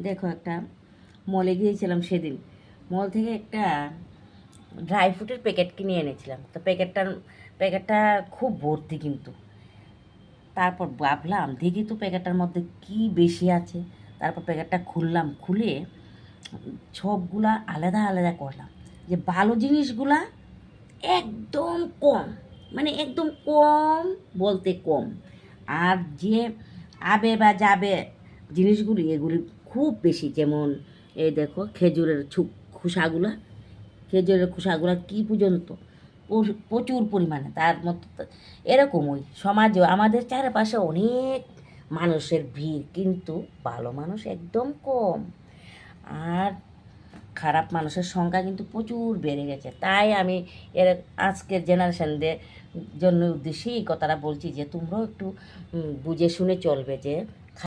দেখো, একটা মলে গিয়েছিলাম সেদিন। মল থেকে একটা ড্রাই ফ্রুটের প্যাকেট কিনে এনেছিলাম। তো প্যাকেটটা খুব ভর্তি কিন্তু। তারপর ভাবলাম দেখি তো প্যাকেটটার মধ্যে কি বেশি আছে। তারপর প্যাকেটটা খুললাম, খুলে সবগুলা আলাদা আলাদা করলাম, যে ভালো জিনিসগুলা একদম কম, মানে একদম কম বলতে কম। আর যে আবে বা যাবে জিনিসগুলি, এগুলি খুব বেশি। যেমন এই দেখো, খোসাগুলা, খেজুরের খোসাগুলা কি পর্যন্ত প্রচুর পরিমাণে। তার মতো এরকমই সমাজেও আমাদের চারপাশে অনেক মানুষের ভিড়, কিন্তু ভালো মানুষ একদম কম। আর খারাপ মানুষের সংখ্যা কিন্তু প্রচুর বেড়ে গেছে। তাই আমি এর আজকের জেনারেশনদের জন্য উদ্দেশ্যেই এই কথাটা বলছি, যে তোমরাও একটু বুঝে শুনে চলবে, যে